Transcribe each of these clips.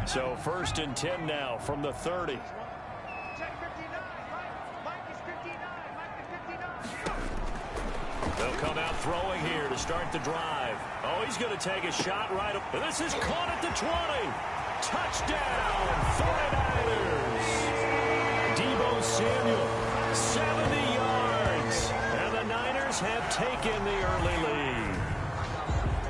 So 1st and 10 now from the 30. They'll come out throwing here to start the drive. Oh, he's going to take a shot right up. And this is caught at the 20. Touchdown, 49ers. Deebo Samuel, 70 yards. And the Niners have taken the early lead.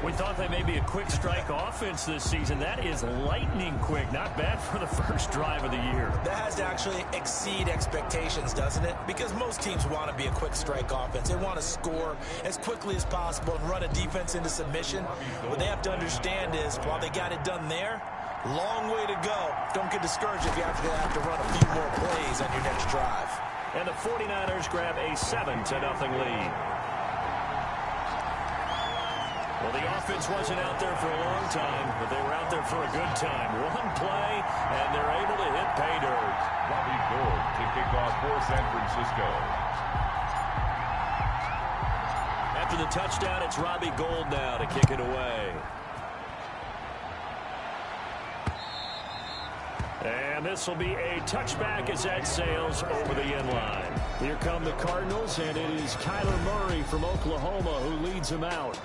We thought they may be a quick strike offense this season. That is lightning quick. Not bad for the first drive of the year. That has to actually exceed expectations, doesn't it? Because most teams want to be a quick strike offense. They want to score as quickly as possible and run a defense into submission. What they have to understand is, while they got it done there, long way to go. Don't get discouraged if you have to run a few more plays on your next drive. And the 49ers grab a 7-0 lead. Well, the offense wasn't out there for a long time, but they were out there for a good time. One play, and they're able to hit pay dirt. Robbie Gould to kick off for San Francisco. After the touchdown, it's Robbie Gould now to kick it away. And this will be a touchback as that sails over the end line. Here come the Cardinals, and it is Kyler Murray from Oklahoma who leads them out.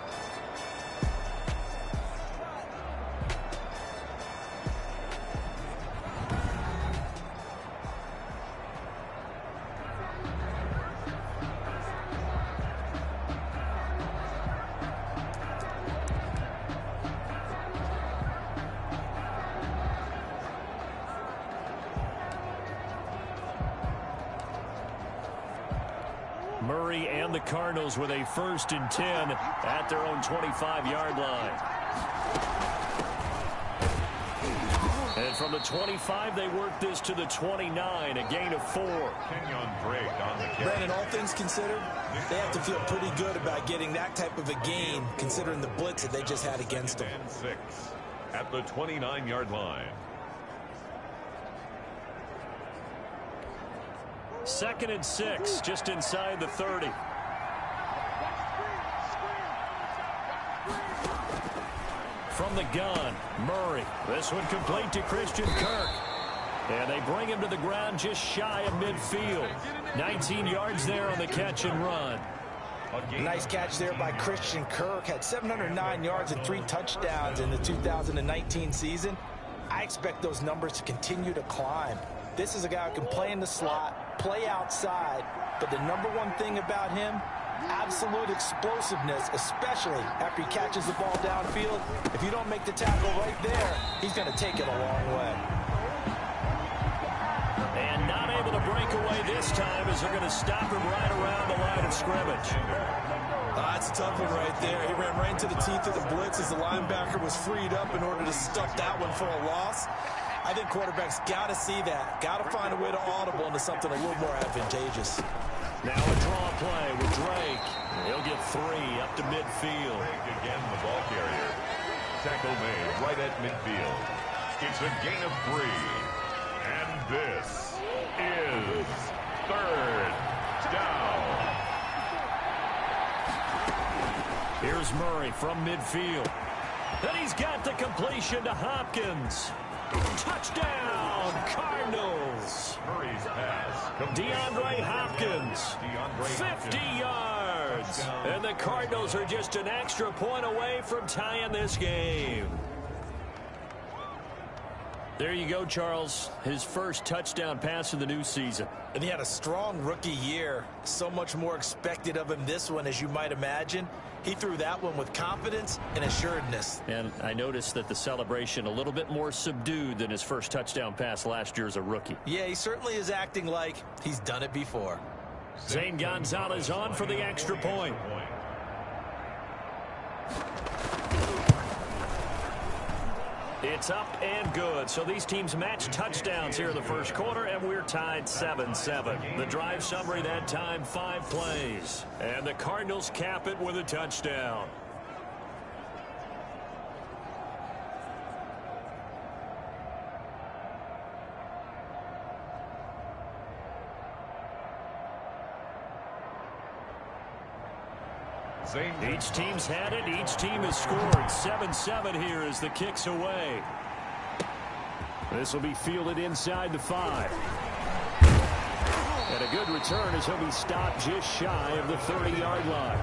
Murray and the Cardinals with a 1st and 10 at their own 25-yard line. And from the 25, they work this to the 29, a gain of 4. Kenyon Drake on the kick. Brandon, all things considered, they have to feel pretty good about getting that type of a gain, considering the blitz that they just had against them. 10-6 at the 29-yard line. 2nd and 6, just inside the 30. From the gun, Murray. This one complete to Christian Kirk. And they bring him to the ground just shy of midfield. 19 yards there on the catch and run. Nice catch there by Christian Kirk. Had 709 yards and 3 touchdowns in the 2019 season. I expect those numbers to continue to climb. This is a guy who can play in the slot, play outside, but the number one thing about him, absolute explosiveness, especially after he catches the ball downfield. If you don't make the tackle right there, he's going to take it a long way. And not able to break away this time as they're going to stop him right around the line of scrimmage. That's a tough one right there. He ran right into the teeth of the blitz as the linebacker was freed up in order to stuff that one for a loss. I think quarterbacks got to see that. Got to find a way to audible into something a little more advantageous. Now a draw play with Drake. He'll get 3 up to midfield. Drake again, the ball carrier. Tackle made right at midfield. It's a gain of 3. And this is 3rd down. Here's Murray from midfield. Then he's got the completion to Hopkins. Touchdown, Cardinals. Murray's pass. DeAndre Hopkins, 50 yards. And the Cardinals are just an extra point away from tying this game. There you go, Charles. His first touchdown pass of the new season. And he had a strong rookie year. So much more expected of him this one, as you might imagine. He threw that one with confidence and assuredness. And I noticed that the celebration a little bit more subdued than his first touchdown pass last year as a rookie. Yeah, he certainly is acting like he's done it before. Zane Gonzalez on for the extra point. It's up and good. So these teams match touchdowns here in the first quarter, and we're tied 7-7. The drive summary that time, 5 plays. And the Cardinals cap it with a touchdown. Each team's had it. Each team has scored. 7-7 here as the kick's away. This will be fielded inside the 5. And a good return as he'll be stopped just shy of the 30-yard line.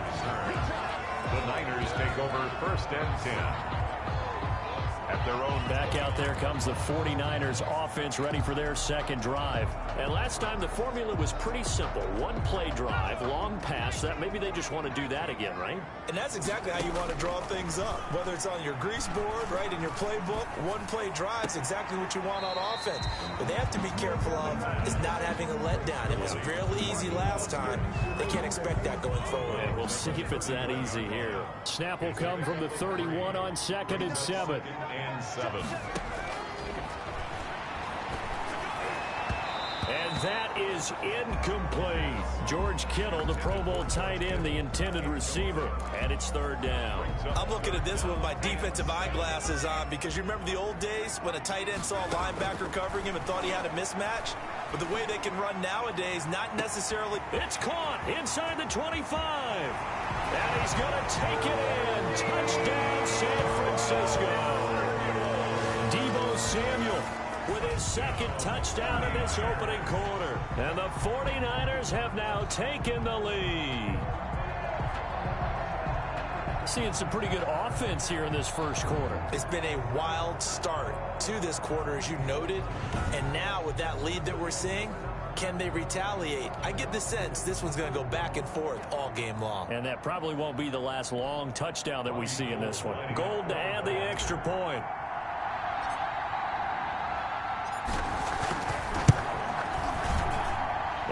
The Niners take over 1st and 10. At their own. Back out there comes the 49ers offense ready for their second drive. And last time the formula was pretty simple. One play drive, long pass. That maybe they just want to do that again, right? And that's exactly how you want to draw things up. Whether it's on your grease board, right, in your playbook, one play drive is exactly what you want on offense. But they have to be careful of is not having a letdown. It was fairly easy last time. They can't expect that going forward. And we'll see if it's that easy here. Snap will come from the 31 on 2nd and 7. And 7. And that is incomplete. George Kittle, the Pro Bowl tight end, the intended receiver. And it's 3rd down. I'm looking at this with my defensive eyeglasses on because you remember the old days when a tight end saw a linebacker covering him and thought he had a mismatch? But the way they can run nowadays, not necessarily. It's caught inside the 25. And he's going to take it in. Touchdown, San Francisco. Deebo Samuel with his second touchdown in this opening quarter. And the 49ers have now taken the lead. Seeing some pretty good offense here in this first quarter. It's been a wild start to this quarter, as you noted. And now with that lead that we're seeing, can they retaliate? I get the sense this one's going to go back and forth all game long. And that probably won't be the last long touchdown that we see in this one. Gold to add the extra point.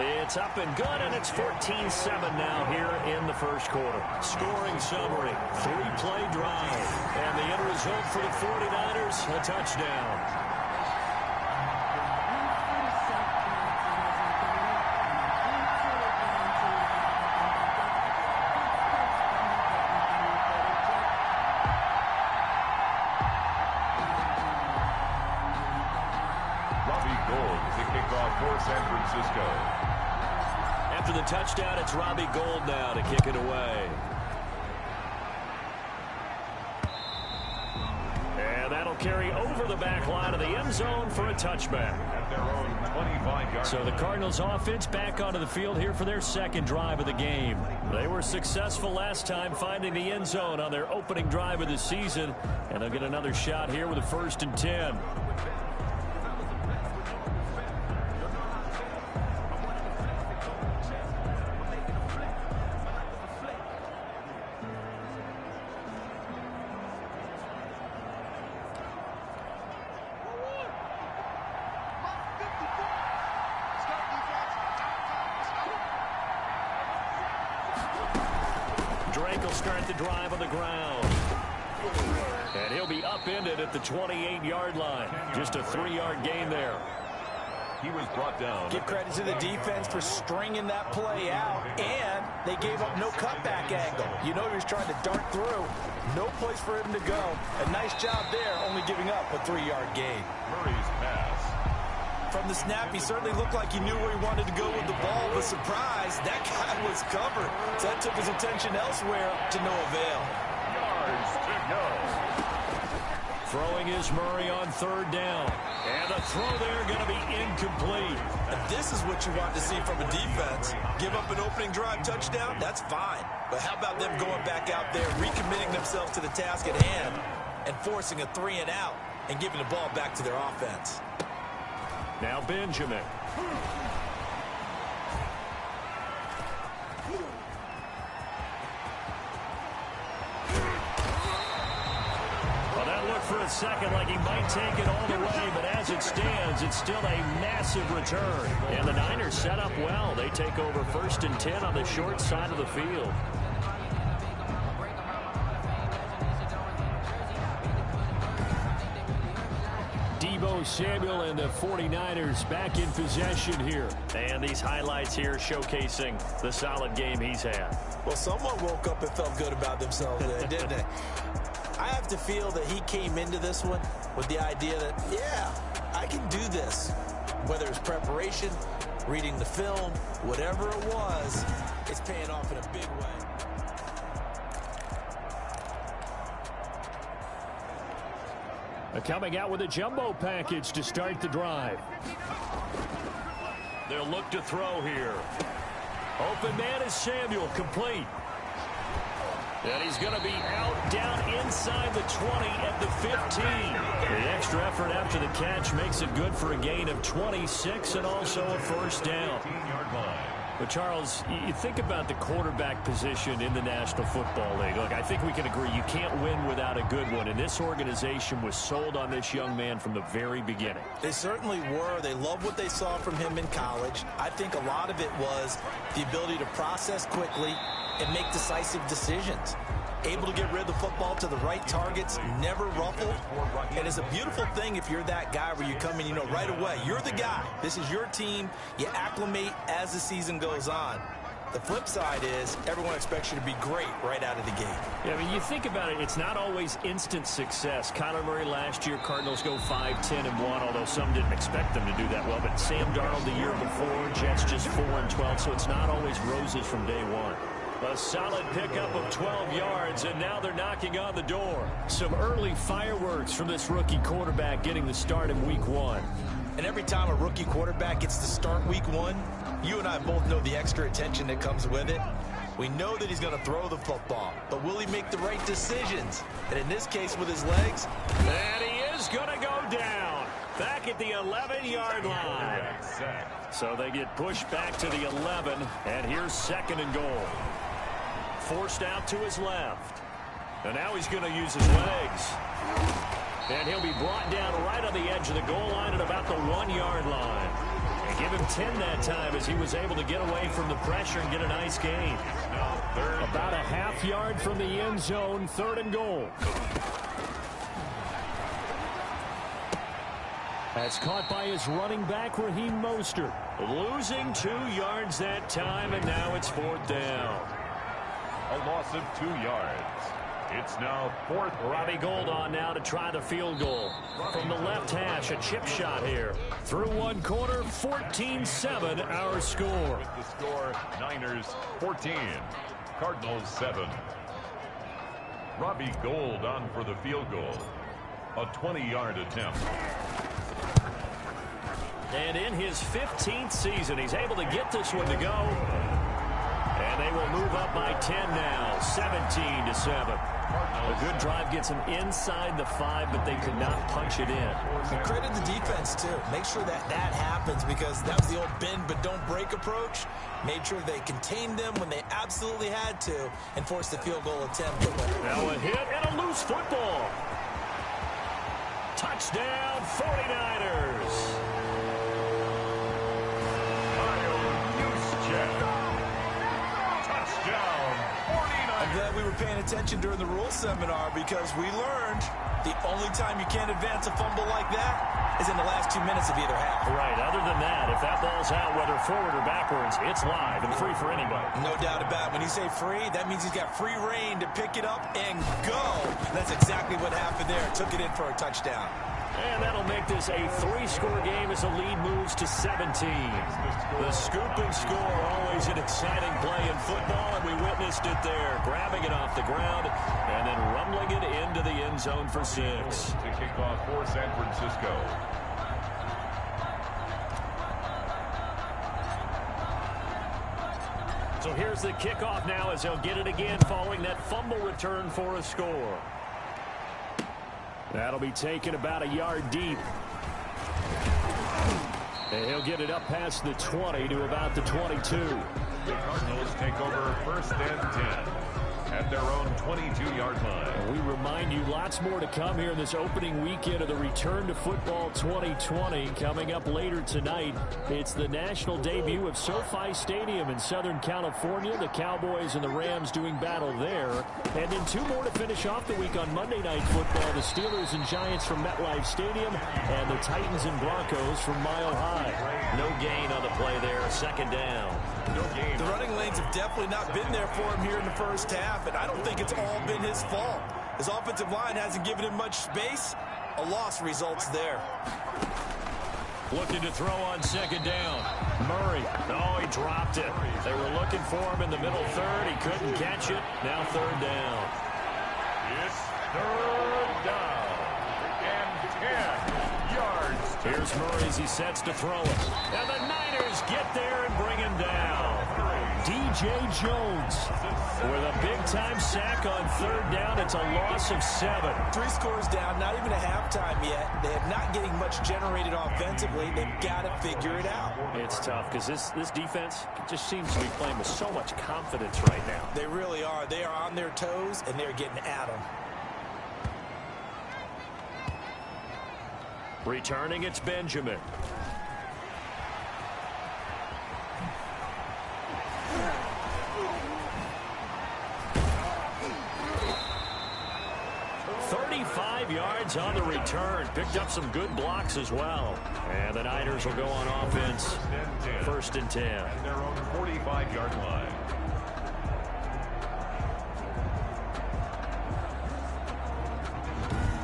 It's up and good, and it's 14-7 now here in the first quarter. Scoring summary, 3-play drive. And the end result for the 49ers, a touchdown. For San Francisco. After the touchdown, it's Robbie Gould now to kick it away. And that'll carry over the back line of the end zone for a touchback. At their own 25-yard. So the Cardinals offense back onto the field here for their second drive of the game. They were successful last time finding the end zone on their opening drive of the season. And they'll get another shot here with a 1st and 10. Drake will start the drive on the ground. And he'll be upended at the 28-yard line. Just a 3-yard gain there. He was brought down. Give credit to the defense for stringing that play out, and they gave up no cutback angle. You know he was trying to dart through. No place for him to go. A nice job there, only giving up a 3-yard gain. Murray's pass. From the snap, he certainly looked like he knew where he wanted to go with the ball, but surprise, that guy was covered. So that took his attention elsewhere to no avail. Yards to go. Throwing is Murray on 3rd down. And the throw there going to be incomplete. And this is what you want to see from a defense. Give up an opening drive touchdown, that's fine. But how about them going back out there, recommitting themselves to the task at hand, and forcing a 3-and-out and giving the ball back to their offense. Now Benjamin. Well, that looked for a second like he might take it all the way, but as it stands, it's still a massive return. And the Niners set up well. They take over 1st and 10 on the short side of the field. Deebo Samuel and the 49ers back in possession here. And these highlights here showcasing the solid game he's had. Well, someone woke up and felt good about themselves there, didn't they? I have to feel that he came into this one with the idea that, yeah, I can do this. Whether it's preparation, reading the film, whatever it was, it's paying off in a big way. Coming out with a jumbo package to start the drive. They'll look to throw here. Open man is Samuel, complete. And he's going to be out down inside the 20 at the 15. The extra effort after the catch makes it good for a gain of 26 and also a first down. But, Charles, you think about the quarterback position in the National Football League. Look, I think we can agree you can't win without a good one, and this organization was sold on this young man from the very beginning. They certainly were. They loved what they saw from him in college. I think a lot of it was the ability to process quickly and make decisive decisions. Able to get rid of the football to the right targets, never ruffled. And it's a beautiful thing if you're that guy where you come in, you know, right away, you're the guy. This is your team. You acclimate as the season goes on. The flip side is everyone expects you to be great right out of the gate. Yeah, I mean, you think about it, it's not always instant success. Kyler Murray last year, Cardinals go 5-10-1, although some didn't expect them to do that well. But Sam Darnold the year before, Jets just 4-12, so it's not always roses from day one. A solid pickup of 12 yards, and now they're knocking on the door. Some early fireworks from this rookie quarterback getting the start in Week 1. And every time a rookie quarterback gets to start Week 1, you and I both know the extra attention that comes with it. We know that he's going to throw the football, but will he make the right decisions? And in this case with his legs, and he is going to go down back at the 11-yard line. So they get pushed back to the 11, and here's second and goal. Forced out to his left. And now he's going to use his legs. And he'll be brought down right on the edge of the goal line at about the 1-yard line. And give him 10 that time as he was able to get away from the pressure and get a nice gain. About a half-yard from the end zone, third and goal. That's caught by his running back, Raheem Mostert. Losing 2 yards that time, and now it's fourth down. A loss of 2 yards. It's now fourth. Robbie Gould on now to try the field goal. From the left hash, a chip shot here. Through one quarter, 14-7 our score. With the score, Niners 14, Cardinals 7. Robbie Gould on for the field goal. A 20-yard attempt. And in his 15th season, he's able to get this one to go. And they will move up by 10 now, 17-7. A good drive gets them inside the 5, but they could not punch it in. And credit the defense, too. Make sure that happens, because that was the old bend but don't break approach. Made sure they contained them when they absolutely had to and forced the field goal attempt. Now a hit and a loose football. Touchdown, 49ers. I'm glad we were paying attention during the rules seminar, because we learned the only time you can't advance a fumble like that is in the last 2 minutes of either half. Right. Other than that, if that ball's out, whether forward or backwards, it's live and free for anybody. No doubt about it. When you say free, that means he's got free reign to pick it up and go. That's exactly what happened there. Took it in for a touchdown. And that'll make this a 3-score game as the lead moves to 17. The scoop and score, always an exciting play in football, and we witnessed it there. Grabbing it off the ground and then rumbling it into the end zone for 6. To kick off for San Francisco. So here's the kickoff now as they'll get it again following that fumble return for a score. That'll be taken about a yard deep. And he'll get it up past the 20 to about the 22. The Cardinals take over first and 10 at their own 22-yard line. And we remind you, lots more to come here in this opening weekend of the Return to Football 2020. Coming up later tonight, it's the national debut of SoFi Stadium in Southern California. The Cowboys and the Rams doing battle there. And then 2 more to finish off the week on Monday Night Football. The Steelers and Giants from MetLife Stadium, and the Titans and Broncos from Mile High. No gain on the play there, second down. No gain. The running lanes have definitely not been there for him here in the first half, and I don't think it's all been his fault. His offensive line hasn't given him much space. A loss results there. Looking to throw on second down. Murray. Oh, he dropped it. They were looking for him in the middle third. He couldn't catch it. Now third down. It's third down and Here's Murray as he sets to throw it. And the Niners get there and bring him down. D.J. Jones with a big-time sack on third down. It's a loss of 7. 3 scores down, not even a halftime yet. They are not getting much generated offensively. They've got to figure it out. It's tough because this defense just seems to be playing with so much confidence right now. They really are. They are on their toes, and they're getting at them. Returning, it's Benjamin. Yards on the return. Picked up some good blocks as well. And the Niners will go on offense. 1st and 10. Their own 45-yard line.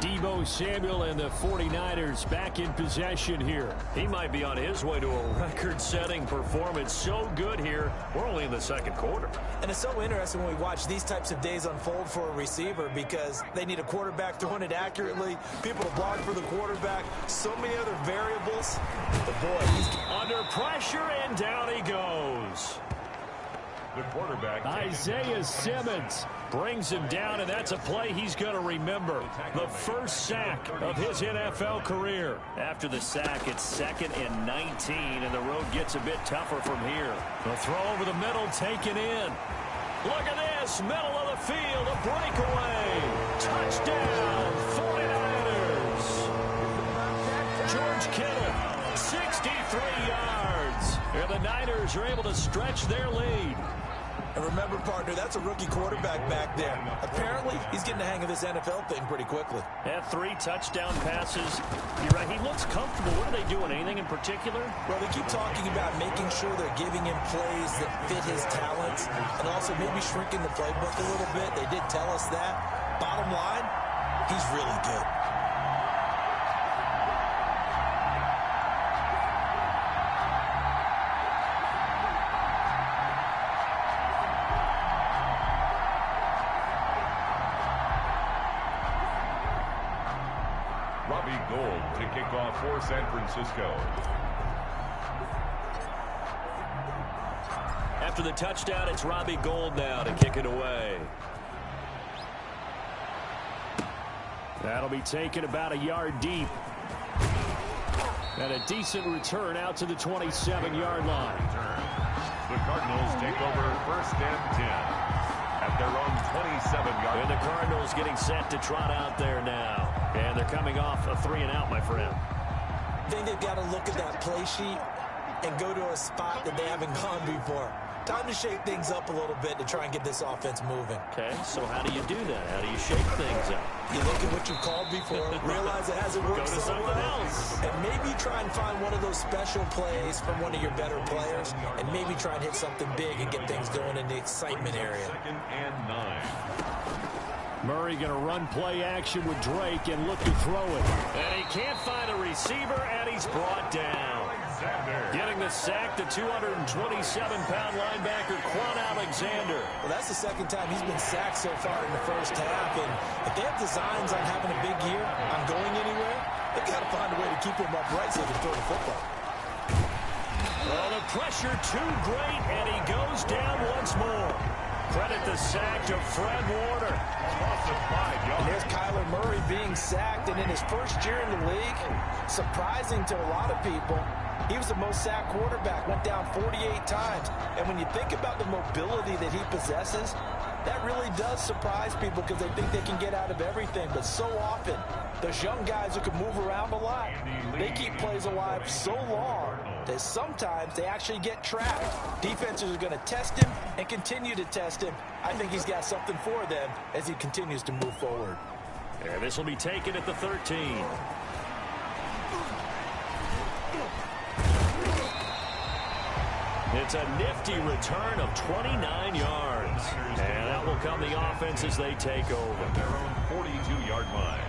Deebo Samuel and the 49ers back in possession here. He might be on his way to a record-setting performance. So good here. We're only in the 2nd quarter. And it's so interesting when we watch these types of days unfold for a receiver because they need a quarterback throwing it accurately, people to block for the quarterback, so many other variables. But boy, he's under pressure, and down he goes. The quarterback, Isaiah Simmons, brings him down, and that's a play he's going to remember. The first sack of his NFL career. After the sack, it's 2nd and 19, and the road gets a bit tougher from here. The throw over the middle, taken in. Look at this, middle of the field, a breakaway. Touchdown, 49ers. George Kittle, 63 yards. And the Niners are able to stretch their lead. And remember, partner, that's a rookie quarterback back there. Apparently, he's getting the hang of this NFL thing pretty quickly. Had 3 touchdown passes. You're right, he looks comfortable. What are they doing? Anything in particular? Well, they keep talking about making sure they're giving him plays that fit his talents and also maybe shrinking the playbook a little bit. They did tell us that. Bottom line, he's really good. Gold to kick off for San Francisco. After the touchdown, it's Robbie Gould now to kick it away. That'll be taken about a yard deep. And a decent return out to the 27-yard line. The Cardinals take over 1st and 10 at their own 27-yard line. And the Cardinals getting set to trot out there now. And they're coming off a 3-and-out, my friend. I think they've got to look at that play sheet and go to a spot that they haven't gone before. Time to shake things up a little bit to try and get this offense moving. Okay, so how do you do that? How do you shake things up? You look at what you've called before, realize it hasn't worked Go to something else. and maybe try and find one of those special plays from one of your better players, and maybe try and hit something big and get things going in the excitement area. 2nd and 9. Murray going to run play action with Drake and look to throw it. And he can't find a receiver, and he's brought down. Getting the sack, the 227-pound linebacker, Quan Alexander. Well, that's the 2nd time he's been sacked so far in the 1st half. And if they have designs on having a big year, on going anywhere, they've got to find a way to keep him upright so they can throw the football. Well, the pressure too great, and he goes down once more. Credit the sack to Fred Warner. And there's Kyler Murray being sacked, and in his 1st year in the league, surprising to a lot of people, he was the most sacked quarterback, went down 48 times. And when you think about the mobility that he possesses, that really does surprise people because they think they can get out of everything. But so often, those young guys who can move around a lot, they keep plays alive so long that sometimes they actually get trapped. Defenses are going to test him and continue to test him. I think he's got something for them as he continues to move forward. And this will be taken at the 13. It's a nifty return of 29 yards. And that will come the offense as they take over. Their own 42-yard line.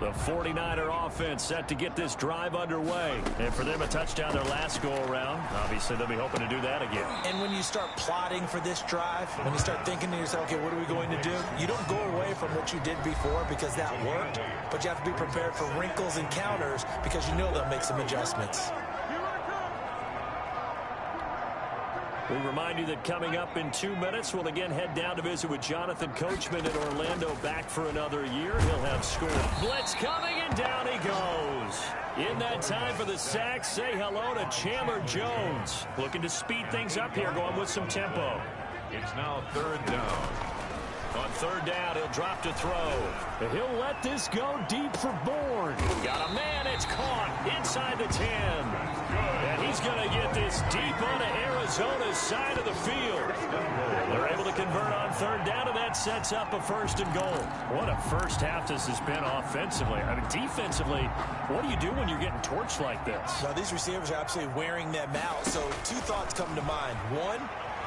The 49er offense set to get this drive underway. And for them, a touchdown their last go-around. Obviously, they'll be hoping to do that again. And when you start plotting for this drive, when you start thinking to yourself, okay, what are we going to do? You don't go away from what you did before because that worked, but you have to be prepared for wrinkles and counters because you know they'll make some adjustments. We remind you that coming up in 2 minutes, we'll again head down to visit with Jonathan Coachman in Orlando, back for another year. He'll have scored. Blitz coming, and down he goes. In that time for the sack, say hello to Chandler Jones. Looking to speed things up here, going with some tempo. It's now 3rd down. On 3rd down, he'll drop to throw. He'll let this go deep for Bourne. Got a man, it's caught inside the 10. And he's going to get this deep onto Arizona's side of the field. They're able to convert on 3rd down, and that sets up a 1st and goal. What a first half this has been offensively. I mean, defensively, what do you do when you're getting torched like this? Well, these receivers are absolutely wearing them out. So 2 thoughts come to mind. 1,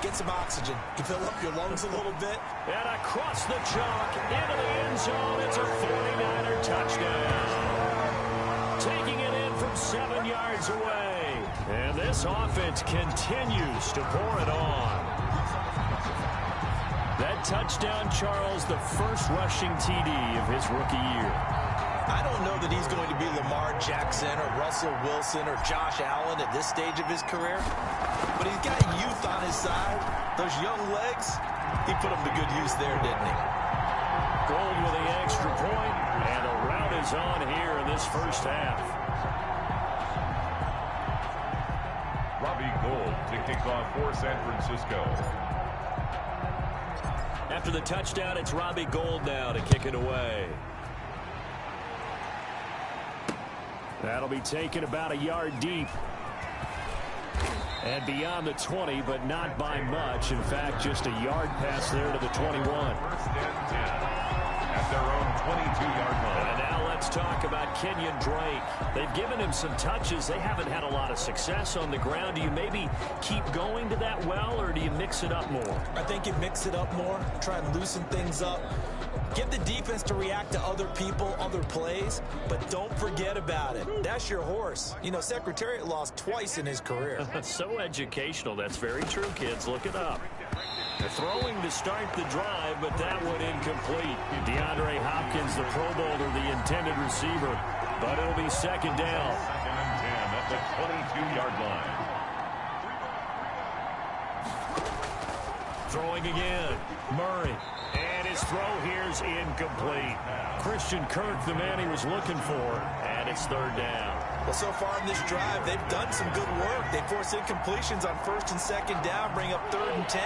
get some oxygen. You fill up your lungs a little bit. And across the chalk, into the end zone, it's a 49er touchdown. Taking it in from 7 yards away. And this offense continues to pour it on. That touchdown, Charles, the first rushing TD of his rookie year. I don't know that he's going to be Lamar Jackson or Russell Wilson or Josh Allen at this stage of his career, but he's got youth on his side. Those young legs, he put them to good use there, didn't he? Gold with the extra point, and the rout is on here in this first half. Robbie Gould to kick off for San Francisco. After the touchdown, it's Robbie Gould now to kick it away. That'll be taken about a yard deep. And beyond the 20, but not by much. In fact, just a yard pass there to the 21. 1st and 10 at their own 22-yard line. And now let's talk about Kenyon Drake. They've given him some touches. They haven't had a lot of success on the ground. Do you maybe keep going to that well, or do you mix it up more? I think you mix it up more, try and loosen things up. Give the defense to react to other people, other plays, but don't forget about it. That's your horse. You know, Secretariat lost twice in his career. So educational. That's very true, kids. Look it up. They're throwing to start the drive, but that one incomplete. DeAndre Hopkins, the Pro Bowler, the intended receiver, but it'll be 2nd down. 2nd and 10 at the 22-yard line. Throwing again. Murray. And his throw here's incomplete. Christian Kirk, the man he was looking for, and it's 3rd down. Well, so far in this drive, they've done some good work. They force incompletions on 1st and 2nd down, bring up 3rd and 10.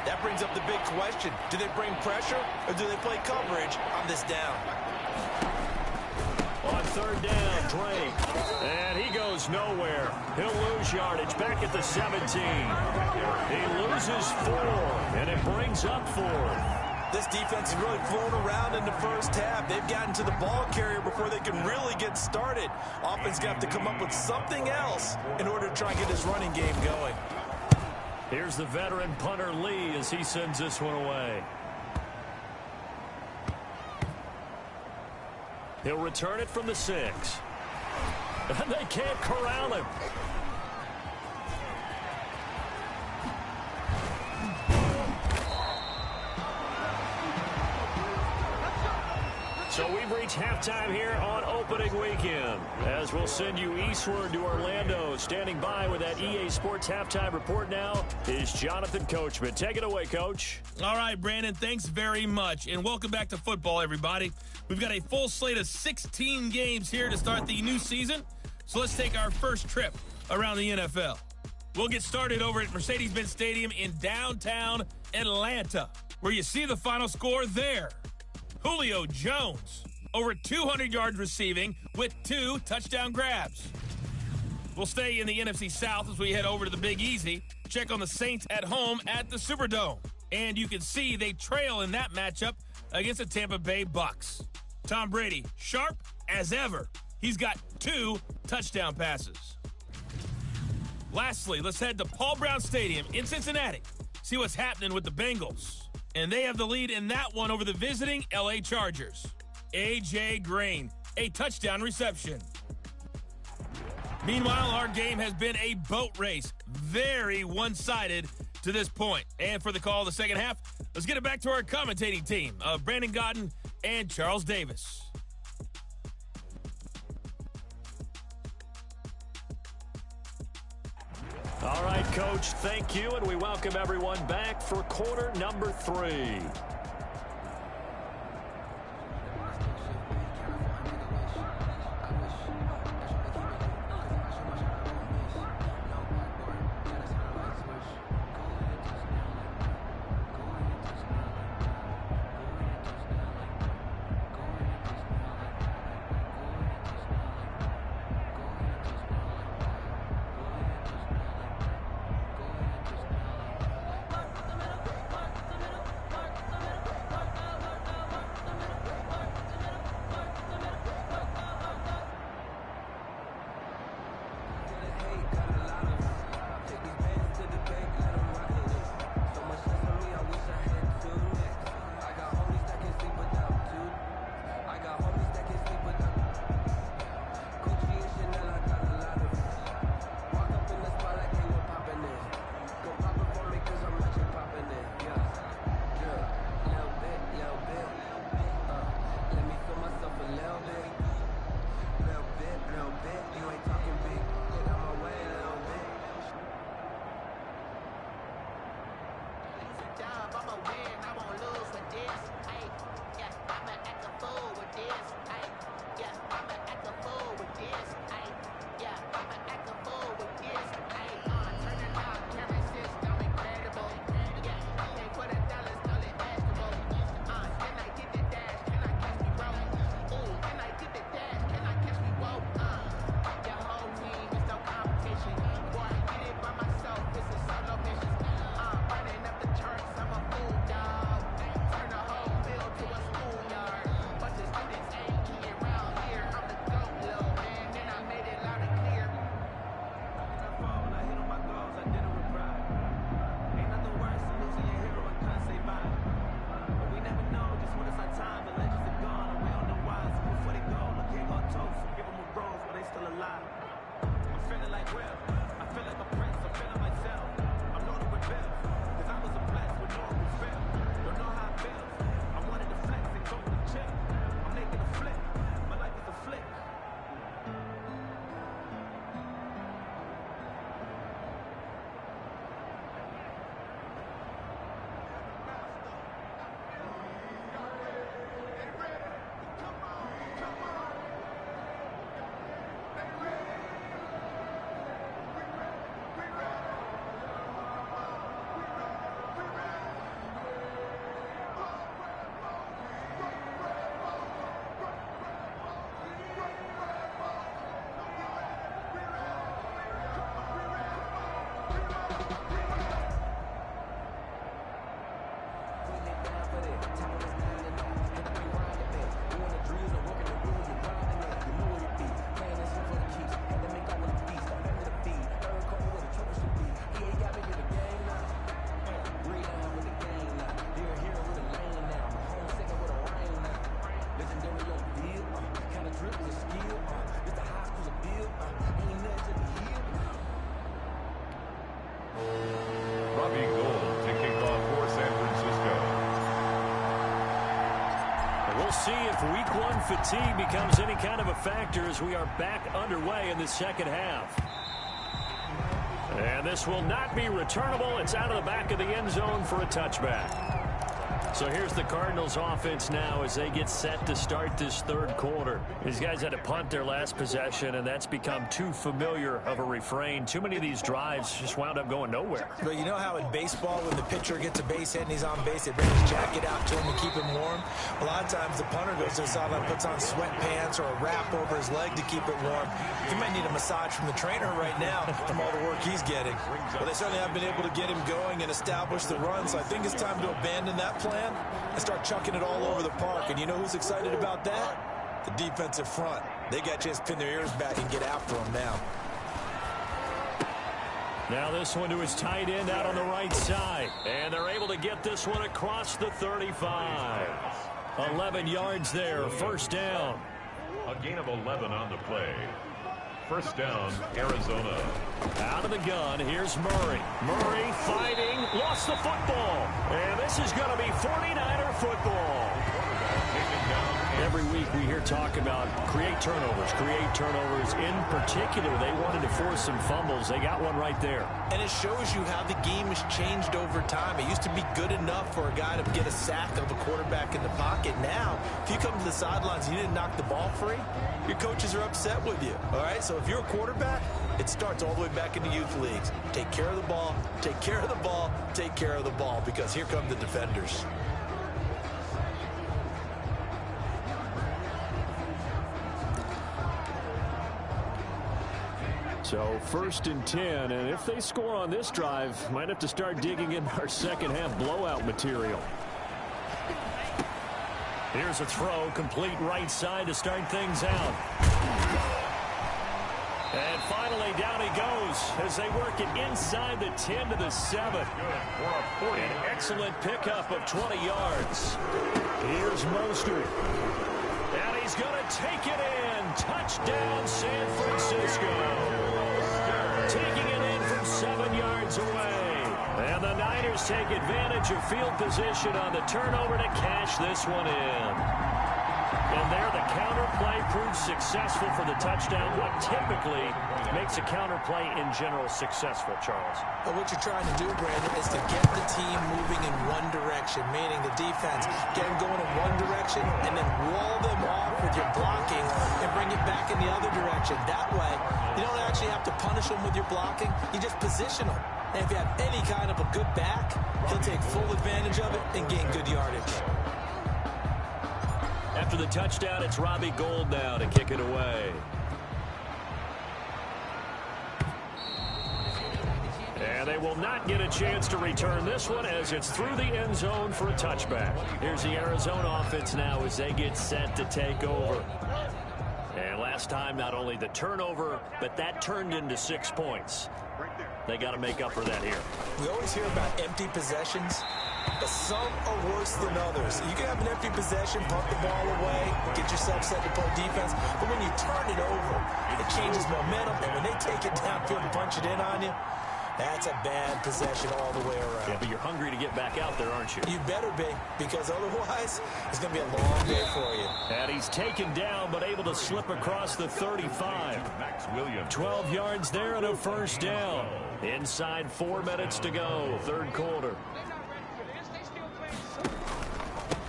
That brings up the big question. Do they bring pressure, or do they play coverage on this down? On 3rd down, Drake. And he goes nowhere. He'll lose yardage back at the 17. He loses 4, and it brings up 4. This defense has really flown around in the first half. They've gotten to the ball carrier before they can really get started. Offense got to come up with something else in order to try and get this running game going. Here's the veteran punter Lee as he sends this one away. He'll return it from the 6. And they can't corral him. So we've reached halftime here on opening weekend, as we'll send you eastward to Orlando. Standing by with that EA Sports halftime report now is Jonathan Coachman. Take it away, Coach. All right, Brandon, thanks very much. And welcome back to football, everybody. We've got a full slate of 16 games here to start the new season. So let's take our first trip around the NFL. We'll get started over at Mercedes-Benz Stadium in downtown Atlanta, where you see the final score there. Julio Jones, over 200 yards receiving with 2 touchdown grabs. We'll stay in the NFC South as we head over to the Big Easy. Check on the Saints at home at the Superdome. And you can see they trail in that matchup against the Tampa Bay Bucks. Tom Brady, sharp as ever. He's got 2 touchdown passes. Lastly, let's head to Paul Brown Stadium in Cincinnati. See what's happening with the Bengals. And they have the lead in that one over the visiting L.A. Chargers. A.J. Green, a touchdown reception. Meanwhile, our game has been a boat race. Very one-sided to this point. And for the call of the second half, let's get it back to our commentating team of Brandon Godden and Charles Davis. All right, Coach, thank you, and we welcome everyone back for quarter number 3. We'll see if week 1 fatigue becomes any kind of a factor as we are back underway in the second half. And this will not be returnable. It's out of the back of the end zone for a touchback. So here's the Cardinals offense now as they get set to start this third quarter. These guys had to punt their last possession, and that's become too familiar of a refrain. Too many of these drives just wound up going nowhere. But you know how in baseball, when the pitcher gets a base hit and he's on base, they bring his jacket out to him to keep him warm? A lot of times the punter goes to the sideline, puts on sweatpants or a wrap over his leg to keep it warm. He might need a massage from the trainer right now from all the work he's getting. But they certainly have been able to get him going and establish the run, so I think it's time to abandon that plan and start chucking it all over the park. And you know who's excited about that? The defensive front. They got a chance to pin their ears back and get after him now. Now this one to his tight end out on the right side. And they're able to get this one across the 35. 11 yards there, first down. A gain of 11 on the play. First down, Arizona. Out of the gun, here's Murray. Murray fighting, lost the football. And this is going to be 49er football. Every week we hear talk about create turnovers. In particular, they wanted to force some fumbles. They got one right there. And it shows you how the game has changed over time. It used to be good enough for a guy to get a sack of a quarterback in the pocket. Now, if you come to the sidelines and you didn't knock the ball free, your coaches are upset with you. All right, so if you're a quarterback, it starts all the way back in the youth leagues. Take care of the ball, take care of the ball, take care of the ball, because here come the defenders. So 1st and 10, and if they score on this drive, might have to start digging in our second half blowout material. Here's a throw, complete right side to start things out. And finally down he goes as they work it inside the 10 to the 7. An excellent pickup of 20 yards. Here's Mostert. And he's going to take it in. Touchdown, San Francisco. Taking it in from 7 yards away. And the Niners take advantage of field position on the turnover to cash this one in. And there the counter play proves successful for the touchdown. What typically makes a counter play in general successful, Charles? But what you're trying to do, Brandon, is to get the team moving in one direction, meaning the defense, get them going in one direction and then wall them off with your blocking and bring it back in the other direction. That way, you don't actually have to punish them with your blocking. You just position them. And if you have any kind of a good back, he'll take full advantage of it and gain good yardage. After the touchdown, it's Robbie Gould now to kick it away. And they will not get a chance to return this one as it's through the end zone for a touchback. Here's the Arizona offense now as they get set to take over. And last time, not only the turnover, but that turned into 6 points. They got to make up for that here. We always hear about empty possessions, but some are worse than others. You can have an empty possession, pump the ball away, get yourself set to play defense, but when you turn it over, it changes momentum, and when they take it downfield and punch it in on you, that's a bad possession all the way around. Yeah, but you're hungry to get back out there, aren't you? You better be, because otherwise, it's going to be a long day for you. And he's taken down, but able to slip across the 35. Max Williams. 12 yards there and a first down. Inside 4 minutes to go, third quarter.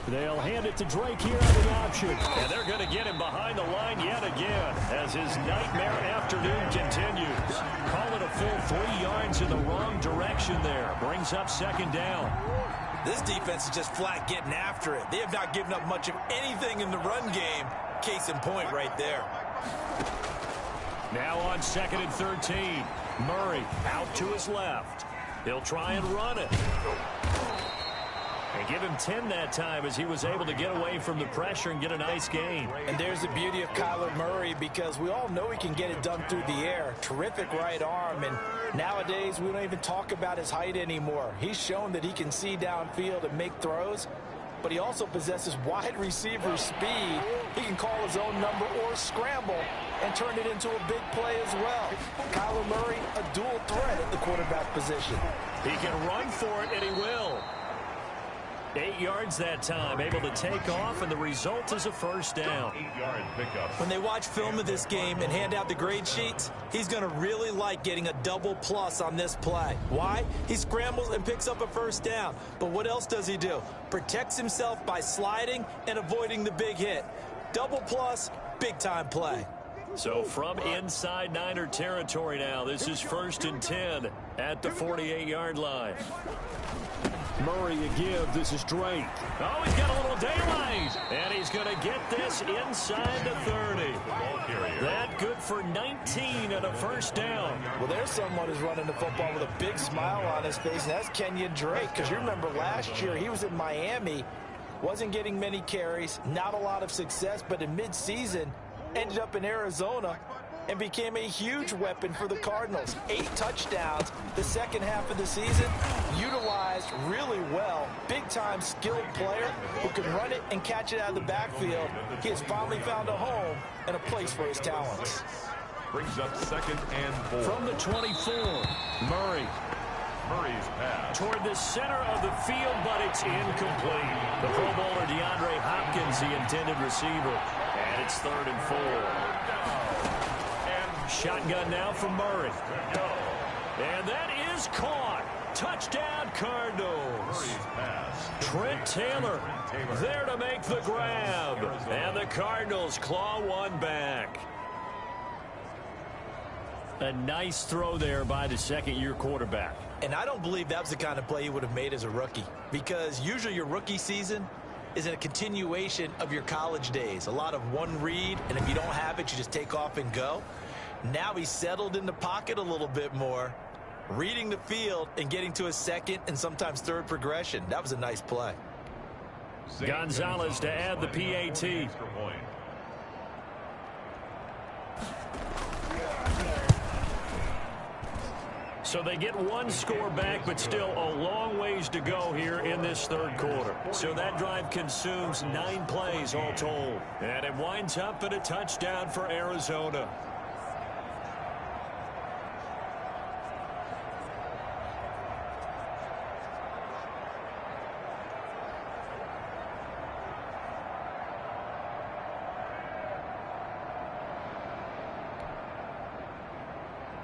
They'll hand it to Drake here on the option. And they're going to get him behind the line yet again as his nightmare afternoon continues. Call it a full 3 yards in the wrong direction there. Brings up second down. This defense is just flat getting after it. They have not given up much of anything in the run game. Case in point right there. Now on 2nd and 13. Murray out to his left. He'll try and run it. And give him 10 that time as he was able to get away from the pressure and get a nice gain. And there's the beauty of Kyler Murray, because we all know he can get it done through the air. Terrific right arm, and nowadays we don't even talk about his height anymore. He's shown that he can see downfield and make throws, but he also possesses wide receiver speed. He can call his own number or scramble and turn it into a big play as well. Kyler Murray, a dual threat at the quarterback position. He can run for it, and he will. 8 yards that time, able to take off, and the result is a first down. 8-yard pickup. When they watch film of this game and hand out the grade sheets, he's going to really like getting a double plus on this play. Why? He scrambles and picks up a first down. But what else does he do? Protects himself by sliding and avoiding the big hit. Double plus, big-time play. So from inside Niner territory now, this is 1st and 10 at the 48-yard line. Murray a give. This is Drake. Oh, he's got a little daylight. And he's going to get this inside the 30. That good for 19 and a first down. Well, there's someone who's running the football with a big smile on his face, and that's Kenyon Drake. Because you remember last year he was in Miami, wasn't getting many carries, not a lot of success, but in midseason ended up in Arizona and became a huge weapon for the Cardinals. 8 touchdowns the second half of the season, utilized really well. Big-time skilled player who can run it and catch it out of the backfield. He has finally found a home and a place for his talents. Brings up 2nd and 4. From the 24, Murray. Murray's pass. Toward the center of the field, but it's incomplete. The Pro Bowler DeAndre Hopkins, the intended receiver. And it's 3rd and 4. Shotgun now for Murray. And that is caught. Touchdown, Cardinals. Trent Taylor there to make the grab. And the Cardinals claw one back. A nice throw there by the second-year quarterback. And I don't believe that was the kind of play he would have made as a rookie, because usually your rookie season is a continuation of your college days. A lot of one read, and if you don't have it, you just take off and go. Now he's settled in the pocket a little bit more, reading the field and getting to a second and sometimes third progression. That was a nice play. Gonzalez to add the PAT. So they get one score back, but still a long ways to go here in this third quarter. So that drive consumes 9 plays all told. And it winds up at a touchdown for Arizona.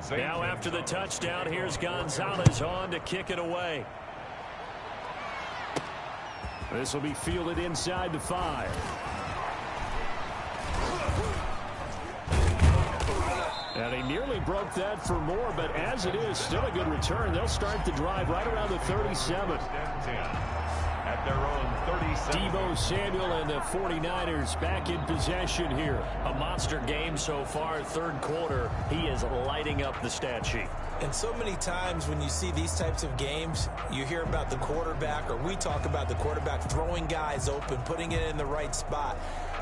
Now after the touchdown, here's Gonzalez on to kick it away. This will be fielded inside the 5. And he nearly broke that for more, but as it is, still a good return. They'll start the drive right around the 37. At their own 37. Deebo Samuel and the 49ers back in possession here. A monster game so far, third quarter. He is lighting up the stat sheet. And so many times when you see these types of games, you hear about the quarterback, or we talk about the quarterback throwing guys open, putting it in the right spot.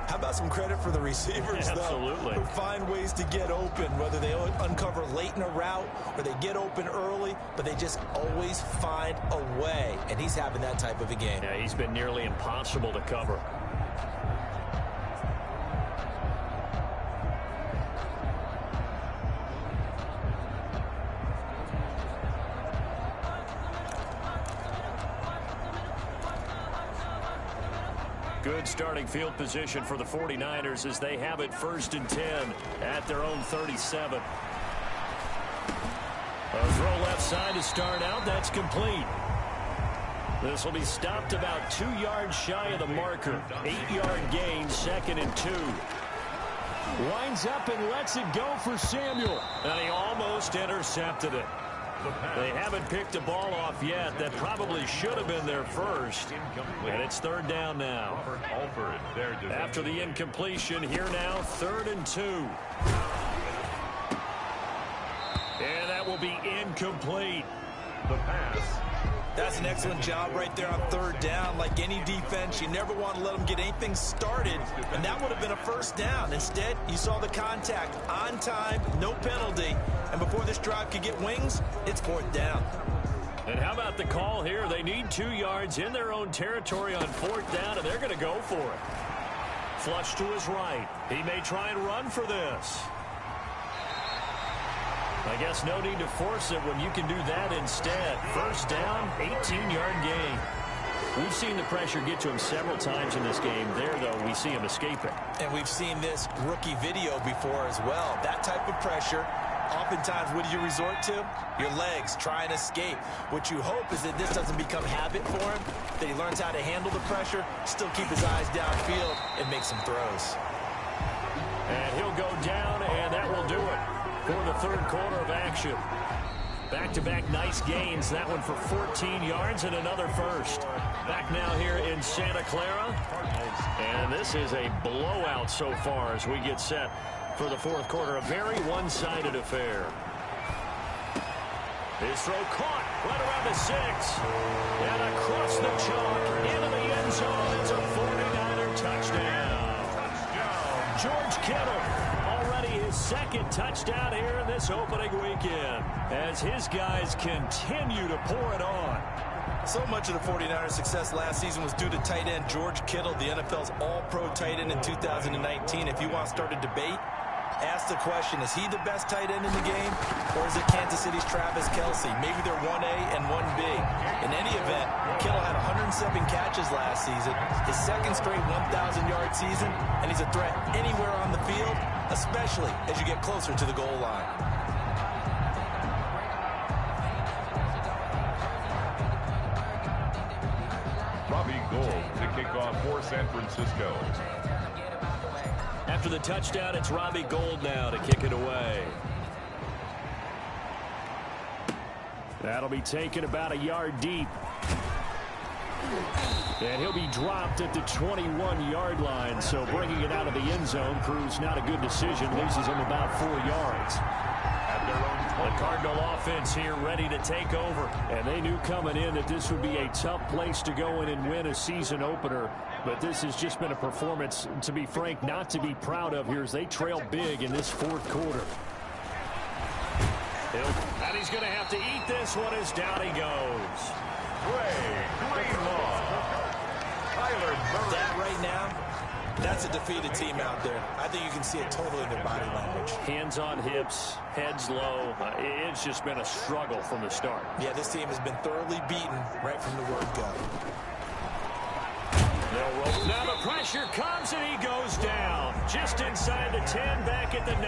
How about some credit for the receivers, Absolutely. though, who find ways to get open, whether they uncover late in a route or they get open early, but they just always find a way. And he's having that type of a game. Yeah, he's been nearly impossible to cover. Good starting field position for the 49ers as they have it 1st and 10 at their own 37. A throw left side to start out. That's complete. This will be stopped about 2 yards shy of the marker. 8-yard gain, 2nd and 2. Winds up and lets it go for Samuel. And he almost intercepted it. They haven't picked a ball off yet. That probably should have been their first. And it's 3rd down now. After the incompletion, here now, 3rd and 2. And that will be incomplete. The pass. That's an excellent job right there on 3rd down. Like any defense, you never want to let them get anything started, and that would have been a 1st down. Instead, you saw the contact on time, no penalty, and before this drive could get wings, it's 4th down. And how about the call here? They need 2 yards in their own territory on 4th down, and they're going to go for it. Flush to his right. He may try and run for this. I guess no need to force it when you can do that instead. 1st down, 18-yard gain. We've seen the pressure get to him several times in this game. There, though, we see him escaping. And we've seen this rookie video before as well. That type of pressure, oftentimes, what do you resort to? Your legs, try and escape. What you hope is that this doesn't become habit for him, that he learns how to handle the pressure, still keep his eyes downfield, and make some throws. And he'll go down, and that will do it for the third quarter of action. Back-to-back nice gains. That one for 14 yards and another first. Back now here in Santa Clara. And this is a blowout so far as we get set for the fourth quarter. A very one-sided affair. His throw caught right around the 6. And across the chalk into the end zone. It's a 49er touchdown. George Kittle already his second touchdown here in this opening weekend as his guys continue to pour it on. So much of the 49ers' success last season was due to tight end George Kittle, the NFL's all-pro tight end in 2019. If you want to start a debate, ask the question, is he the best tight end in the game, or is it Kansas City's Travis Kelce? Maybe they're 1A and 1B. In any event, Kittle had 107 catches last season, his second straight 1,000-yard season, and he's a threat anywhere on the field, especially as you get closer to the goal line. Robbie Gould to kick off for San Francisco. After the touchdown, it's Robbie Gould now to kick it away. That'll be taken about a yard deep. And he'll be dropped at the 21-yard line, so bringing it out of the end zone proves not a good decision. Loses him about 4 yards. The Cardinal offense here ready to take over. And they knew coming in that this would be a tough place to go in and win a season opener. But this has just been a performance, to be frank, not to be proud of here as they trail big in this fourth quarter. And he's going to have to eat this one as down he goes. That right now, that's a defeated team out there. I think you can see it totally in their body language. Hands on hips, heads low. It's just been a struggle from the start. Yeah, this team has been thoroughly beaten right from the word go. Now the pressure comes and he goes down. Just inside the 10, back at the 9.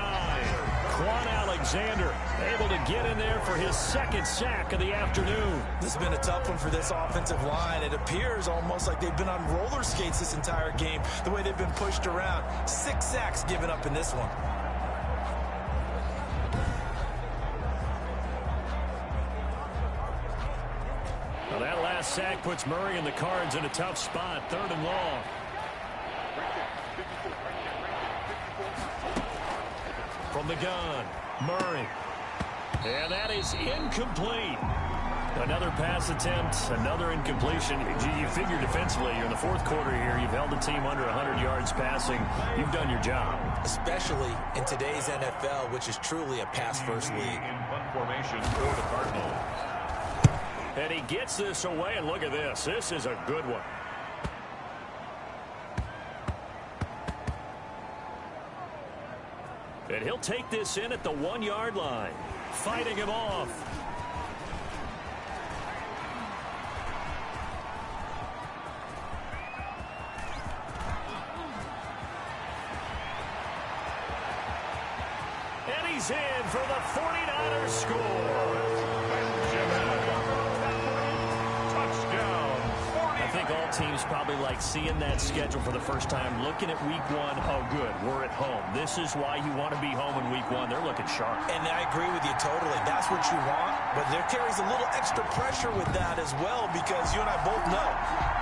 Quan Alexander able to get in there for his second sack of the afternoon. This has been a tough one for this offensive line. It appears almost like they've been on roller skates this entire game, the way they've been pushed around. 6 sacks given up in this one. Well, that last sack puts Murray and the Cards in a tough spot. 3rd and long. From the gun, Murray. And that is incomplete. Another pass attempt, another incompletion. You figure defensively, you're in the fourth quarter here. You've held the team under 100 yards passing. You've done your job. Especially in today's NFL, which is truly a pass-first league. In punt formation for the Cardinals. And he gets this away, and look at this. This is a good one. And he'll take this in at the 1-yard line. Fighting him off. And he's in for the 49ers score. I think all teams probably like seeing that schedule for the first time, looking at week 1. Oh, good, we're at home. This is why you want to be home in week 1. They're looking sharp. And I agree with you totally. That's what you want, but there carries a little extra pressure with that as well, because you and I both know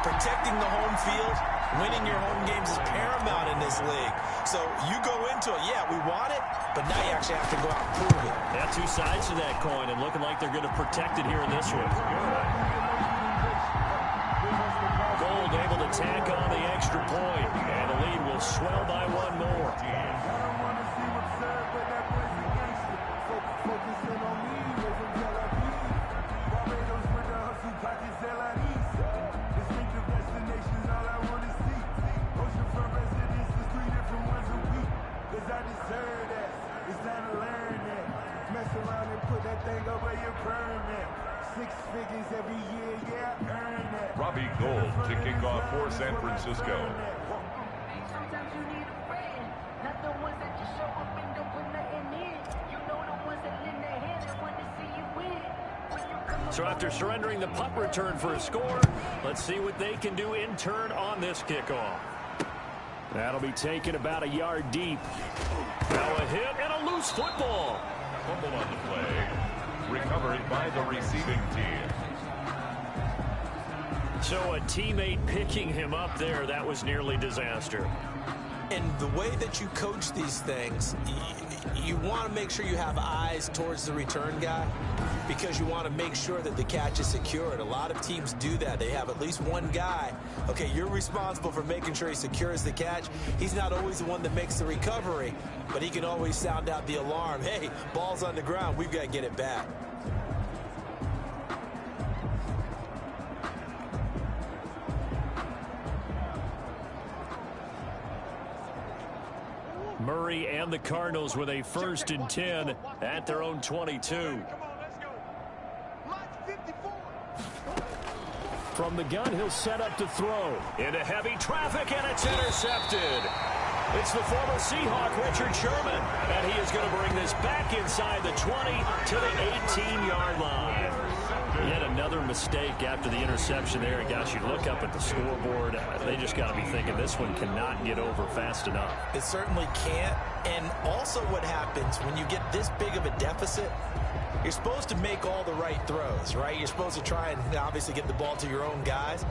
protecting the home field, winning your home games is paramount in this league. So you go into it, yeah, we want it, but now you actually have to go out and prove it. Yeah, 2 sides to that coin, and looking like they're going to protect it here in this one. Gould able to tack on the extra point, and the lead will swell by 1 more. Robbie Gould to kick off for San Francisco. Sometimes you need a friend, not the ones that just show up and don't put nothing in. You know the ones that lend their hand and want to see you win. So after surrendering the punt return for a score, let's see what they can do in turn on this kickoff. That'll be taken about a yard deep. Now a hit and a loose football. Fumble on the play. Recovered by the receiving team. So a teammate picking him up there, that was nearly disaster. And the way that you coach these things, you want to make sure you have eyes towards the return guy because you want to make sure that the catch is secured. A lot of teams do that. They have at least one guy. Okay, you're responsible for making sure he secures the catch. He's not always the one that makes the recovery, but he can always sound out the alarm. Hey, ball's on the ground. We've got to get it back. Murray and the Cardinals with a 1st and 10 at their own 22. From the gun, he'll set up to throw. Into heavy traffic, and it's intercepted. It's the former Seahawk, Richard Sherman, and he is going to bring this back inside the 20 to the 18-yard line. Yet another mistake after the interception there. And gosh, you look up at the scoreboard, they just got to be thinking this one cannot get over fast enough. It certainly can't. And also what happens when you get this big of a deficit, you're supposed to make all the right throws, right? You're supposed to try and obviously get the ball to your own guys.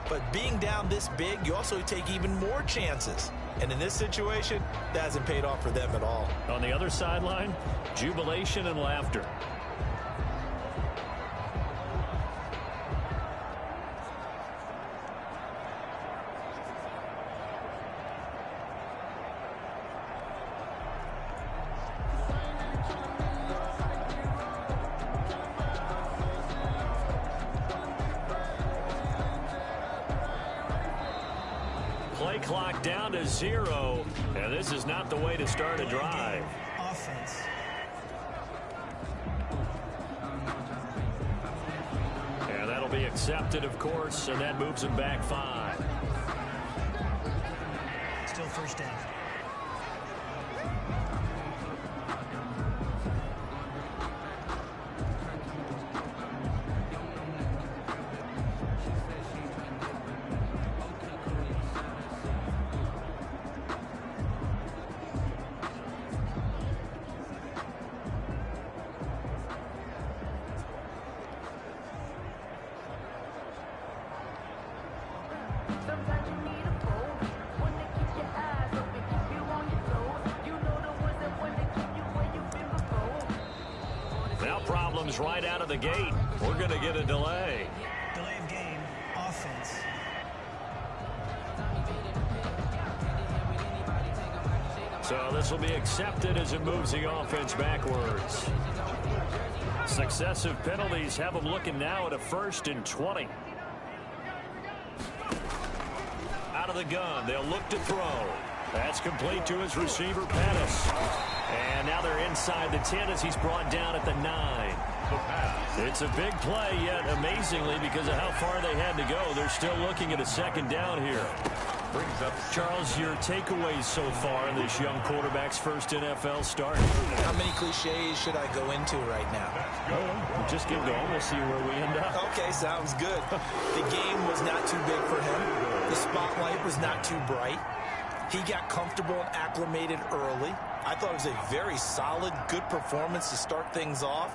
But being down this big, you also take even more chances. And in this situation, that hasn't paid off for them at all. On the other sideline, jubilation and laughter. Play clock down to 0, and this is not the way to start a drive. Offense. And that'll be accepted, of course, and that moves them back 5. Still 1st down. Sometimes you need a phone, one to keep your eyes open, keep you on your toes. You know the ones that want to keep you where you've been before. Now problems right out of the gate. We're going to get a delay. Delay of game. Offense. So this will be accepted as it moves the offense backwards. Successive penalties have them looking now at a 1st and 20. Out of the gun, they'll look to throw. That's complete to his receiver, Pettis. And now they're inside the 10 as he's brought down at the 9. It's a big play, yet amazingly, because of how far they had to go, they're still looking at a 2nd down here. Brings up Charles, your takeaways so far in this young quarterback's first NFL start? How many cliches should I go into right now? Just get going. We'll see where we end up. Okay, sounds good. The game was not too big for him. The spotlight was not too bright. He got comfortable and acclimated early. I thought it was a very solid, good performance to start things off.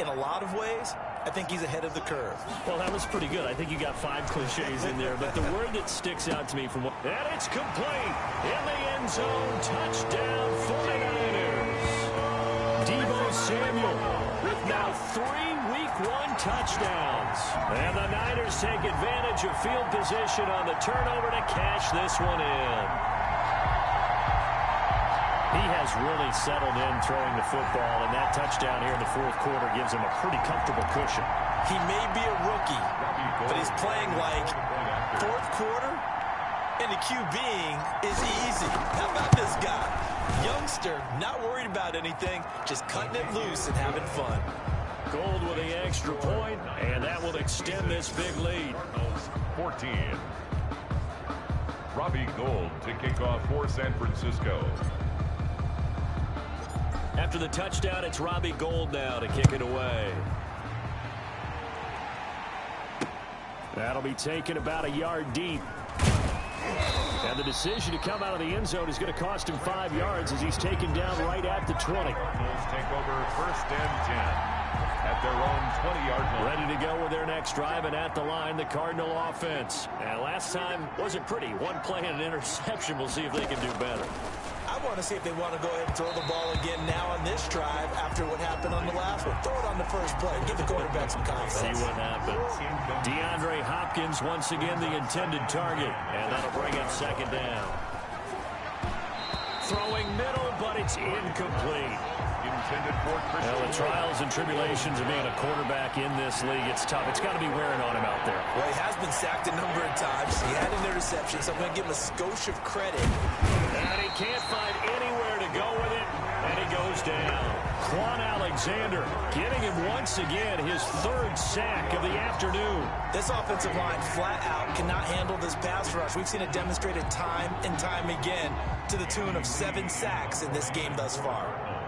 In a lot of ways, I think he's ahead of the curve. Well, that was pretty good. I think you got 5 cliches in there. But the word that sticks out to me from what... And it's complete. In the end zone. Touchdown, 49ers. Deebo Samuel with now 3 Week 1 touchdowns. And the Niners take advantage of field position on the turnover to cash this one in. He has really settled in throwing the football, and that touchdown here in the 4th quarter gives him a pretty comfortable cushion. He may be a rookie, but he's playing like 4th quarter, and the QBing is easy. How about this guy? Youngster, not worried about anything, just cutting it loose and having fun. Gold with the extra point, and that will extend this big lead. 14. Robbie Gould to kick off for San Francisco. After the touchdown, it's Robbie Gould now to kick it away. That'll be taken about a yard deep. And the decision to come out of the end zone is going to cost him 5 yards as he's taken down right at the 20. Bulls take over 1st and 10 at their own 20-yard line. Ready to go with their next drive, and at the line, the Cardinal offense. And last time wasn't pretty. One play and an interception. We'll see if they can do better. I want to see if they want to go ahead and throw the ball again now on this drive after what happened on the last one. Throw it on the first play. Give the quarterback some confidence. See what happens. DeAndre Hopkins once again the intended target, and that'll bring up second down. Throwing middle, but it's incomplete. Intended for Christian. Well, the trials and tribulations of being a quarterback in this league, it's tough. It's got to be wearing on him out there. Well, he has been sacked a number of times. He had an interception, so I'm going to give him a skosh of credit. And he can't find anywhere to go with it, and he goes down. Quan Alexander giving him once again his third sack of the afternoon. This offensive line flat out cannot handle this pass rush. We've seen it demonstrated time and time again to the tune of 7 sacks in this game thus far.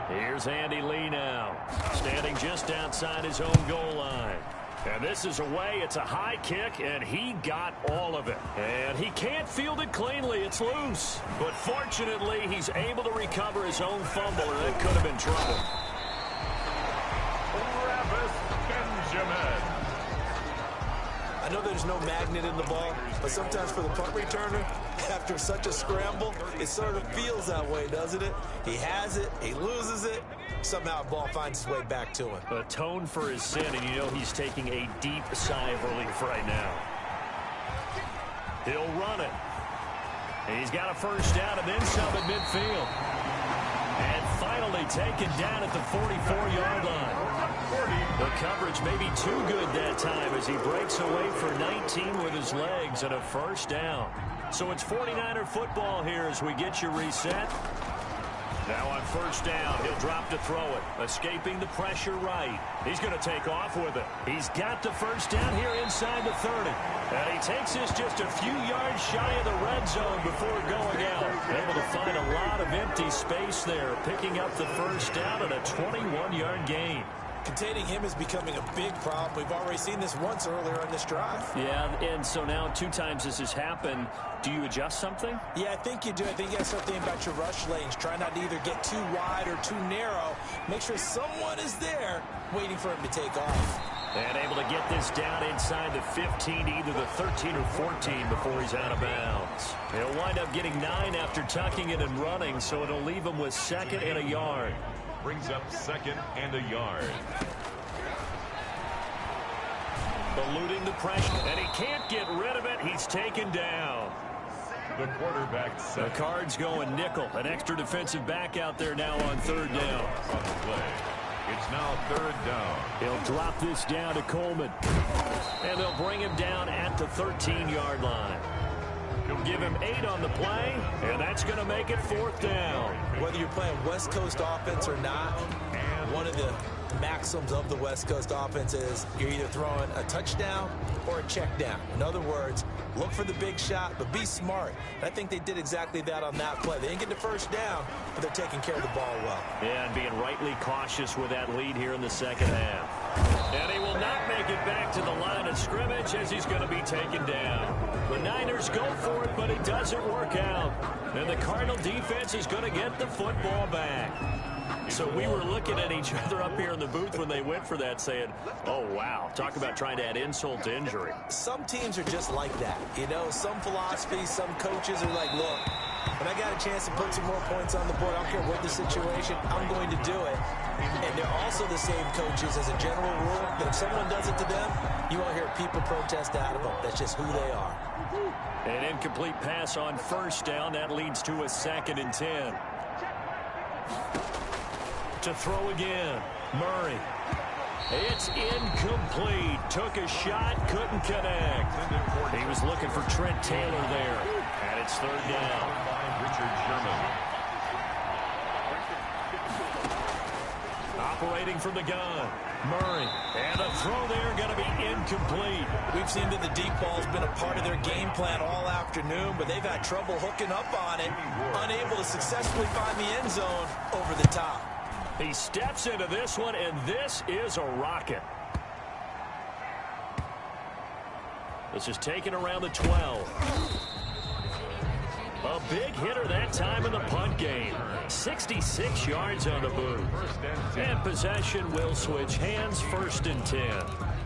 Here's Andy Lee now, standing just outside his own goal line. And this is away. It's a high kick, and he got all of it. And he can't field it cleanly. It's loose. But fortunately, he's able to recover his own fumble, or that could have been trouble. Benjamin. I know there's no magnet in the ball, but sometimes for the punt returner, after such a scramble, it sort of feels that way, doesn't it? He has it, he loses it, somehow the ball finds its way back to him. Atone for his sin, and you know he's taking a deep sigh of relief right now. He'll run it. And he's got a first down and then some at midfield. And finally taken down at the 44-yard line. The coverage may be too good that time as he breaks away for 19 with his legs and a first down. So it's 49er football here as we get you reset. Now on first down, he'll drop to throw it. Escaping the pressure right. He's going to take off with it. He's got the first down here inside the 30. And he takes this just a few yards shy of the red zone before going out. Able to find a lot of empty space there, picking up the first down at a 21-yard gain. Containing him is becoming a big problem. We've already seen this once earlier in this drive. Yeah, and so now 2 times this has happened. Do you adjust something? Yeah, I think you do. I think you have something about your rush lanes. Try not to either get too wide or too narrow. Make sure someone is there waiting for him to take off. And able to get this down inside the 15, either the 13 or 14 before he's out of bounds. He'll wind up getting 9 after tucking it and running, so it'll leave him with second and a yard. Brings up second and a yard. Eluding the pressure, and he can't get rid of it. He's taken down. The quarterback set. The Cards going nickel. An extra defensive back out there now on third down. On the play. It's now third down. He'll drop this down to Coleman. And they'll bring him down at the 13-yard line. He'll give him 8 on the play, and that's going to make it fourth down. Whether you're playing West Coast offense or not, one of the maxims of the West Coast offense is you're either throwing a touchdown or a check down. In other words, look for the big shot, but be smart. And I think they did exactly that on that play. They didn't get the first down, but they're taking care of the ball well. Yeah, and being rightly cautious with that lead here in the second half. And he will not make it back to the line of scrimmage as he's going to be taken down. The Niners go for it, but it doesn't work out. And the Cardinal defense is going to get the football back. So we were looking at each other up here in the booth when they went for that saying, oh, wow, talk about trying to add insult to injury. Some teams are just like that. You know, some philosophies, some coaches are like, look, when I got a chance to put some more points on the board, I don't care what the situation, I'm going to do it. And they're also the same coaches as a general rule that if someone does it to them, you won't hear people protest out of them. That's just who they are. An incomplete pass on first down. That leads to a 2nd and 10. To throw again, Murray. It's incomplete. Took a shot, couldn't connect. He was looking for Trent Taylor there. And it's third down. Richard Sherman. Operating from the gun, Murray. And a throw there going to be incomplete. We've seen that the deep ball's been a part of their game plan all afternoon, but they've had trouble hooking up on it, unable to successfully find the end zone over the top. He steps into this one, and this is a rocket. This is taken around the 12. A big hitter that time in the punt game. 66 yards on the move. And possession will switch hands, 1st and 10.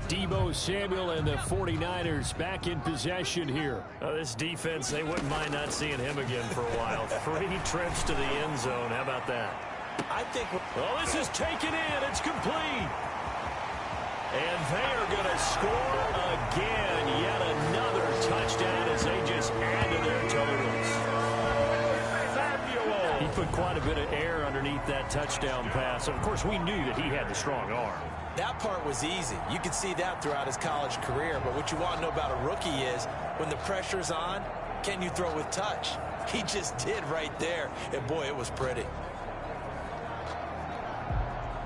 Deebo Samuel and the 49ers back in possession here. This defense, they wouldn't mind not seeing him again for a while. 3 trips to the end zone. How about that? I think... Well, this is taken in. It's complete. And they are going to score again. Yet another touchdown as they just add to their totals. He put quite a bit of air underneath that touchdown pass. Of course, we knew that he had the strong arm. That part was easy. You could see that throughout his college career. But what you want to know about a rookie is when the pressure's on, can you throw with touch? He just did right there. And, boy, it was pretty.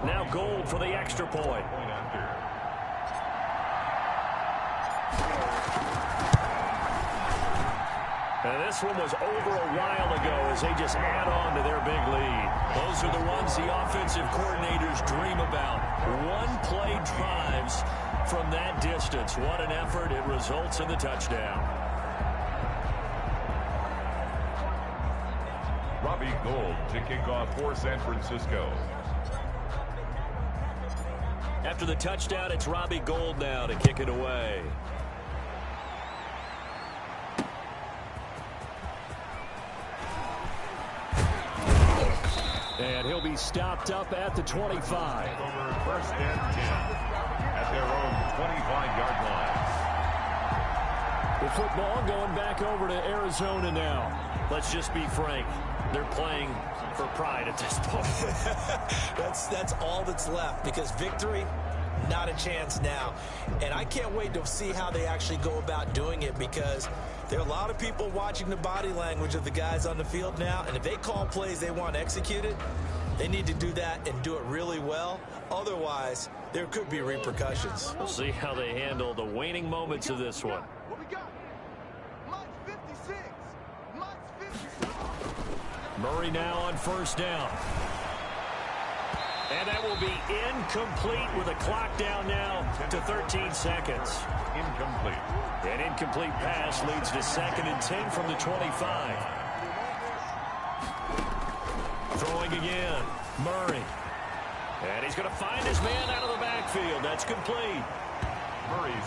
Now Gold for the extra point. And this one was over a while ago as they just add on to their big lead. Those are the ones the offensive coordinators dream about. One-play drives from that distance. What an effort. It results in the touchdown. Robbie Gould to kick off for San Francisco. After the touchdown, it's Robbie Gould now to kick it away. And he'll be stopped up at the 25. 1st and 10 at their own 25-yard line. The football going back over to Arizona now. Let's just be frank. They're playing for pride at this point. That's all that's left because victory, not a chance now. And I can't wait to see how they actually go about doing it because there are a lot of people watching the body language of the guys on the field now. And if they call plays they want executed, they need to do that and do it really well. Otherwise, there could be repercussions. We'll see how they handle the waning moments of this one. What we got? Mike's 56. Mike's 56. Murray now on 1st down. And that will be incomplete with a clock down now to 13 seconds. Incomplete. An incomplete pass leads to 2nd and 10 from the 25. Throwing again. Murray. And he's going to find his man out of the backfield. That's complete.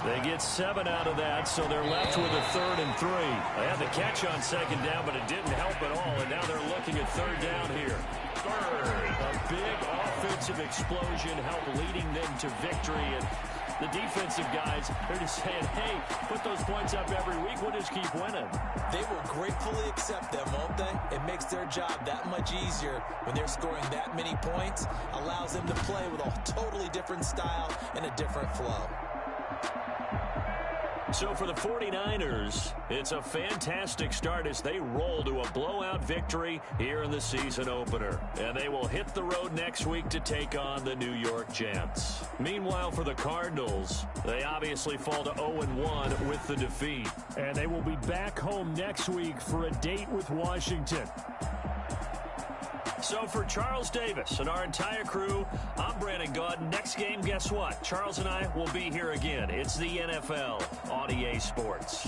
They get 7 out of that, so they're left with a 3rd and 3. They had the catch on 2nd down, but it didn't help at all, and now they're looking at 3rd down here. A big offensive explosion helped leading them to victory, and the defensive guys, they're just saying, hey, put those points up every week, we'll just keep winning. They will gratefully accept them, won't they? It makes their job that much easier when they're scoring that many points, allows them to play with a totally different style and a different flow. So for the 49ers, it's a fantastic start as they roll to a blowout victory here in the season opener. And they will hit the road next week to take on the New York Jets. Meanwhile, for the Cardinals, they obviously fall to 0-1 with the defeat. And they will be back home next week for a date with Washington. So for Charles Davis and our entire crew, I'm Brandon Gaudin. Next game, guess what? Charles and I will be here again. It's the NFL on EA Sports.